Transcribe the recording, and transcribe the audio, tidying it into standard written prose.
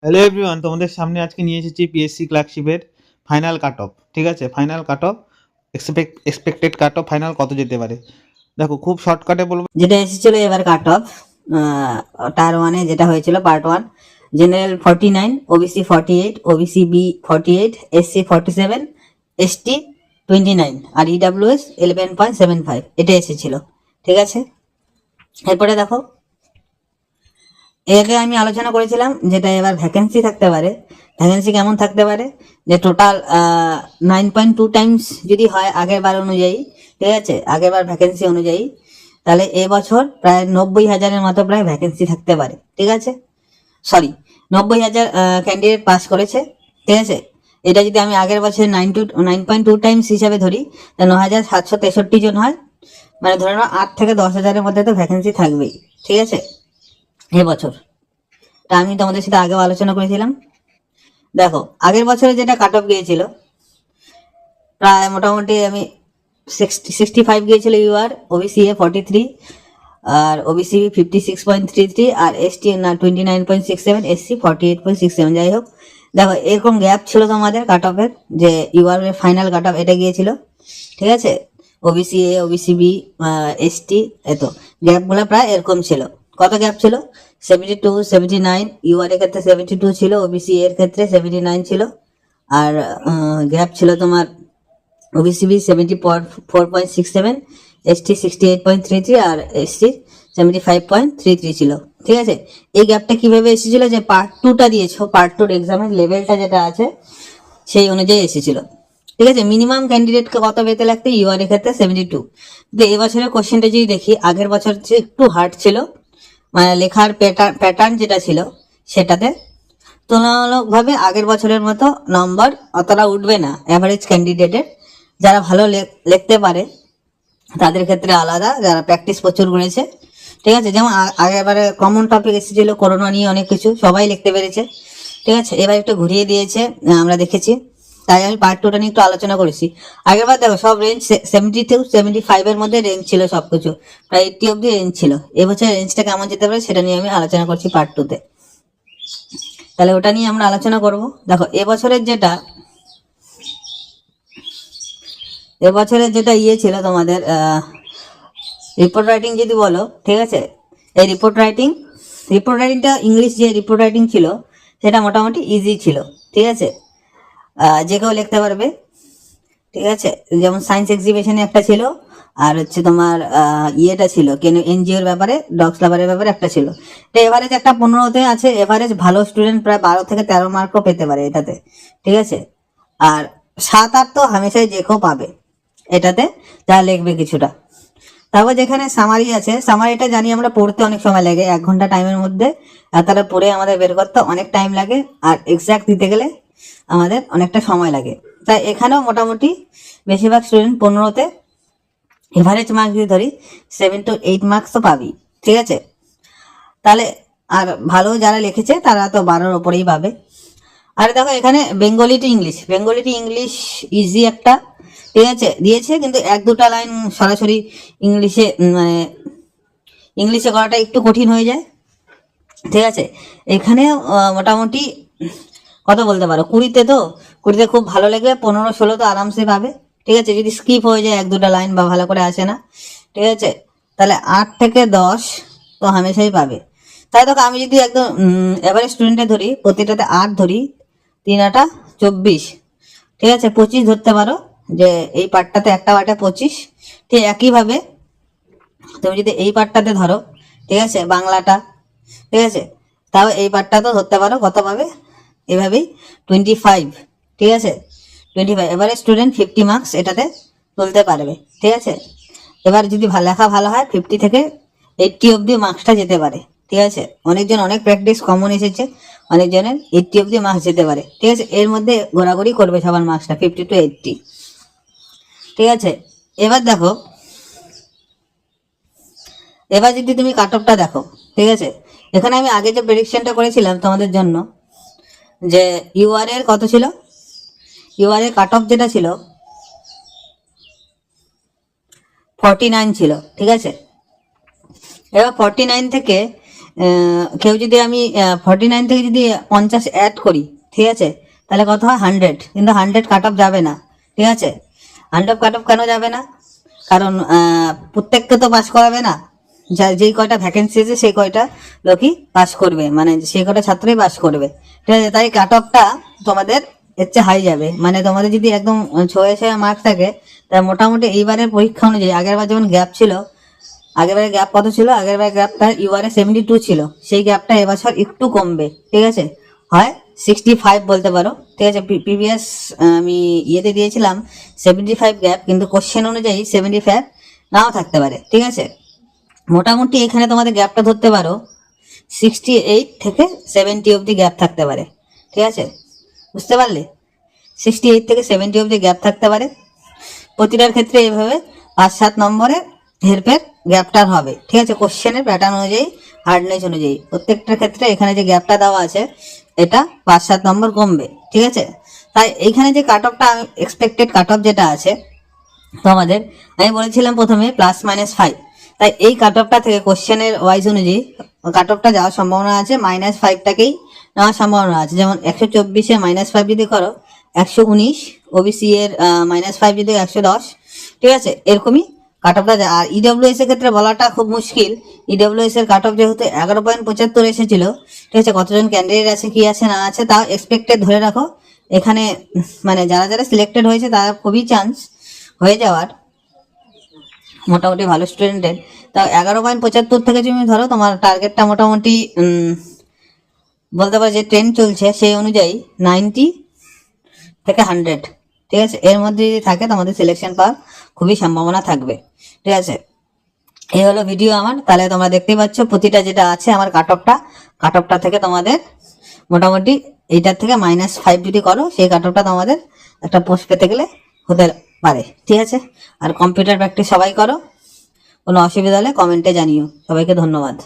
Hello everyone, তোমাদের সামনে আজকে নিয়ে এসেছি পিএসসি ক্লার্কশিপের ফাইনাল কাট অফ। ঠিক আছে, final cut off, expected cut off final কত যেতে পারে। দেখো, খুব শর্টকাটে বলবো। যেটা এসেছিল এবার কাট অফ টায়ার ওয়ানে যেটা হয়েছিল part one, general 49, OBC 48, OBC B 48, SC 47, ST 29 আর ইডাব্লিউএস 11.75 এটা এসেছিল। ঠিক আছে, এরপরে দেখো একে আমি আলোচনা করেছিলাম যেটা এবার ভ্যাকেন্সি থাকতে পারে। ভ্যাকেন্সি কেমন থাকতে পারে, যে টোটাল 9.2 টাইমস যদি হয় আগের বার অনুযায়ী, ঠিক আছে, আগের বার ভ্যাকেন্সি অনুযায়ী, তাহলে এবছর প্রায় 90,000-এর মতো প্রায় ভ্যাকেন্সি থাকতে পারে। ঠিক আছে, সরি, 90,000 ক্যান্ডিডেট পাস করেছে। ঠিক আছে, এটা যদি আমি আগের বছর 9.2 টাইমস হিসাবে ধরি, তা 9,763 জন হয়। মানে ধরে নাও 8 থেকে 10,000-এর মধ্যে তো ভ্যাকেন্সি থাকবেই। ঠিক আছে, এবছর তা আমি তোমাদের সাথে আগেও আলোচনা করেছিলাম। দেখো আগের বছরে যেটা কাট অফ গিয়েছিল প্রায় মোটামুটি আমি 65 গিয়েছিল ইউআর, ওবিসি এ 43, আর ওবিসি 56.33, আর এসটি না 29.67, এসসি 48.67। যাই হোক, দেখো এরকম গ্যাপ ছিল তোমাদের কাট অফের, যে ইউআর এর ফাইনাল কাট অফ এটা গিয়েছিল। ঠিক আছে, OBC A, OBC B, ST, এত গ্যাপগুলো প্রায় এরকম ছিল। কত গ্যাপ ছিল? 72, 79। ইউআর এর ক্ষেত্রে 72 ছিল, ওবিসি এর ক্ষেত্রে 79 ছিল। আর গ্যাপ ছিল তোমার ওবিসি বি 74.67, এসটি 68.33, আর এসসি 75.33 ছিল। ঠিক আছে, এই গ্যাপটা কিভাবে এসেছিল, যে পার্ট টুটা দিয়েছো, পার্ট টুর এক্সামের লেভেলটা যেটা আছে সেই অনুযায়ী এসেছিল। ঠিক আছে, মিনিমাম ক্যান্ডিডেটকে কত পেতে লাগতো, ইউআর এর ক্ষেত্রে 72। কিন্তু এবছরের কোশ্চেনটা যদি দেখি, আগের বছর যে একটু হার্ড ছিল, মানে লেখার প্যাটার্ন যেটা ছিল সেটাতে তুলনামূলকভাবে আগের বছরের মতো নম্বর অতটা উঠবে না অ্যাভারেজ ক্যান্ডিডেটের। যারা ভালো লিখতে পারে তাদের ক্ষেত্রে আলাদা, যারা প্র্যাকটিস প্রচুর করেছে। ঠিক আছে, যেমন আগেরবারে কমন টপিক এসেছিল করোনা নিয়ে, অনেক কিছু সবাই লিখতে পেরেছে। ঠিক আছে, এবার একটু ঘুরিয়ে দিয়েছে, আমরা দেখেছি, তাই আমি পার্ট টুটা নিয়ে একটু আলোচনা করেছি। আগেরবার দেখো সব রেঞ্জ 70 থেকে 75-এর মধ্যে রেঞ্জ ছিল, সবকিছু প্রায় 80 অব্দি রেঞ্জ ছিল। এবছর রেঞ্জটা কেমন যেতে পারে সেটা নিয়ে আমি আলোচনা করছি পার্ট টুতে, তাহলে ওটা নিয়ে আমরা আলোচনা করব। দেখো এবছরের যেটা ইয়ে ছিল তোমাদের রিপোর্ট রাইটিং যদি বলো, ঠিক আছে, এই রিপোর্ট রাইটিংটা ইংলিশ যে রিপোর্ট রাইটিং ছিল সেটা মোটামুটি ইজি ছিল। ঠিক আছে, যে কেউ লিখতে পারবে। ঠিক আছে, যেমন সায়েন্স এক্সিবিশনে একটা ছিল, আর হচ্ছে তোমার ইয়েটা ছিল কেন এনজিওর ব্যাপারে, ডগস লাভারের ব্যাপারে একটা ছিল। এটা এভারেজ একটা 15-তে আছে, এভারেজ ভালো স্টুডেন্ট প্রায় 12 থেকে 13 মার্কও পেতে পারে এটাতে। ঠিক আছে, আর 7-8 তো হামেশাই যে কেউ পাবে এটাতে, যা লিখবে কিছুটা। তারপর যেখানে সামারি আছে, সামারিটা জানি আমরা পড়তে অনেক সময় লাগে, 1 ঘন্টা টাইমের মধ্যে তারা পড়ে আমাদের বের করতে অনেক টাইম লাগে, আর এক্সাক্ট দিতে গেলে আমাদের অনেকটা সময় লাগে। তাই এখানেও মোটামুটি বেশিরভাগ স্টুডেন্ট 15-তে এভারেজ মার্কস যদি ধরি 7 to 8 মার্কস তো পাবি। ঠিক আছে, তাহলে আর ভালো যারা লিখেছে তারা তো 12-র ওপরেই পাবে। আর দেখো এখানে বেঙ্গলি টু ইংলিশ ইজি একটা, ঠিক আছে, দিয়েছে, কিন্তু 1-2টা লাইন সরাসরি ইংলিশে মানে ইংলিশে করাটা একটু কঠিন হয়ে যায়। ঠিক আছে, এখানে মোটামুটি কত বলতে পারো, 20-তে খুব ভালো লাগবে, 15-16 তো আরামসে পাবে। ঠিক আছে, যদি স্কিপ হয়ে যায় 1-2টা লাইন বা ভালো করে আসে না, ঠিক আছে, তাহলে 8 থেকে 10 তো হামেশাই পাবে। তাই দেখো আমি যদি একদম এভারেজ স্টুডেন্টে ধরি, প্রতিটাতে 8 ধরি, 3-8 24, ঠিক আছে, 25 ধরতে পারো, যে এই পার্টটাতে একটা পার্টে 25। ঠিক একইভাবে তুমি যদি এই পার্টটাতে ধরো, ঠিক আছে, বাংলাটা, ঠিক আছে, তাও এই পার্টটা তো ধরতে পারো, কত পাবে, এভাবেই 25। ঠিক আছে, 25 এবারে স্টুডেন্ট 50 মার্কস এটাতে তুলতে পারবে। ঠিক আছে, এবার যদি লেখা ভালো হয় 50 থেকে 80 অব্দি মার্কসটা যেতে পারে। ঠিক আছে, অনেকজন অনেক প্র্যাকটিস কমন এসেছে, অনেকজনের 80 অব্দি মার্কস যেতে পারে। ঠিক আছে, এর মধ্যে ঘোরাঘুরি করবে সবার মার্কসটা 50 to 80। ঠিক আছে, এবার দেখো, এবার যদি তুমি কাট অফটা দেখো, ঠিক আছে, এখানে আমি আগে যে প্রেডিকশনটা করেছিলাম তোমাদের জন্য, যে ইউআর এর কত ছিল, ইউআর এর কাট অফ যেটা ছিল 49 ছিল। ঠিক আছে, এবার 49 থেকে কেউ যদি আমি 49 থেকে যদি 50 অ্যাড করি, ঠিক আছে, তাহলে কত হয় 100, কিন্তু 100 কাট অফ যাবে না, ঠিক আছে। 100 কাট অফ কেন যাবে না? কারণ প্রত্যেককে তো পাস করাবে না, যেই কয়টা ভ্যাকেন্সি আছে সেই কয়টা লোকই পাস করবে, মানে সেই কয়টা ছাত্রই পাস করবে, ঠিক আছে। তাই কাট অফটা তোমাদের এর চেয়ে হাই যাবে। মানে তোমাদের যদি একদম 6 মার্ক থাকে, তাই মোটামুটি এইবারের পরীক্ষা অনুযায়ী, আগেরবার যেমন গ্যাপ ছিল, আগেরবারে গ্যাপ কত ছিল, আগেরবার গ্যাপটা ইউআরে 72 ছিল, সেই গ্যাপটা এবছর একটু কমবে, ঠিক আছে, হয় 65 বলতে পারো, ঠিক আছে। প্রিভিয়াস আমি ইয়েতে দিয়েছিলাম 75 গ্যাপ, কিন্তু কোশ্চেন অনুযায়ী 75 নাও থাকতে পারে, ঠিক আছে। মোটামুটি এখানে তোমাদের গ্যাপটা ধরতে পারো 68 থেকে 70 অবধি গ্যাপ থাকতে পারে, ঠিক আছে, বুঝতে পারলে? 68 থেকে 70 অবধি গ্যাপ থাকতে পারে। প্রতিটার ক্ষেত্রে এইভাবে 5-7 নম্বরের হেরফের গ্যাপটার হবে, ঠিক আছে, কোশ্চেনের প্যাটার্ন অনুযায়ী, হার্ডনেস অনুযায়ী। প্রত্যেকটার ক্ষেত্রে এখানে যে গ্যাপটা দেওয়া আছে এটা 5-7 নম্বর কমবে, ঠিক আছে। তাই এইখানে যে কাট অফটা, এক্সপেক্টেড কাট অফ যেটা আছে তোমাদের, আমি বলেছিলাম প্রথমে +-5, তাই এই কাট অফটা থেকে কোশ্চেনের ওয়াইজ অনুযায়ী কাট অফটা যাওয়ার সম্ভাবনা আছে, -5টাকেই নেওয়ার সম্ভাবনা আছে। যেমন 124-এ -5 যদি করো 119, ওবিসি এর -5 যদি 110, ঠিক আছে, এরকমই কাট অফটা যায়। আর ইডব্লিউএস এর ক্ষেত্রে বলাটা খুব মুশকিল। ইডব্লিউএস এর কাট অফ যেহেতু 11.75 এসেছিল, ঠিক আছে, কতজন ক্যান্ডিডেট আছে, কি আছে না আছে, তাও এক্সপেক্টেড ধরে রাখো। এখানে মানে যারা যারা সিলেক্টেড হয়েছে তার খুবই চান্স হয়ে যাওয়ার, মোটামুটি ভালো স্টুডেন্টের। তাও 11.75 থেকে তুমি ধরো তোমার টার্গেটটা মোটামুটি বলতে পারো যে ট্রেন্ড চলছে সেই অনুযায়ী 90 থেকে 100, ঠিক আছে, এর মধ্যে যদি থাকে তোমাদের সিলেকশন পাওয়ার খুবই সম্ভাবনা থাকবে, ঠিক আছে। এই হলো ভিডিও আমার। তাহলে তোমরা দেখতেই পাচ্ছ প্রতিটা যেটা আছে আমার কাট অফটা থেকে তোমাদের মোটামুটি এইটার থেকে -5 যদি করো, সেই কাট অফটা তোমাদের একটা পোস্ট পেতে গেলে হতে পারে, ঠিক আছে। আর কম্পিউটার প্র্যাকটিস সবাই করো, কোনো অসুবিধা হলে কমেন্টে জানিও। সবাইকে ধন্যবাদ।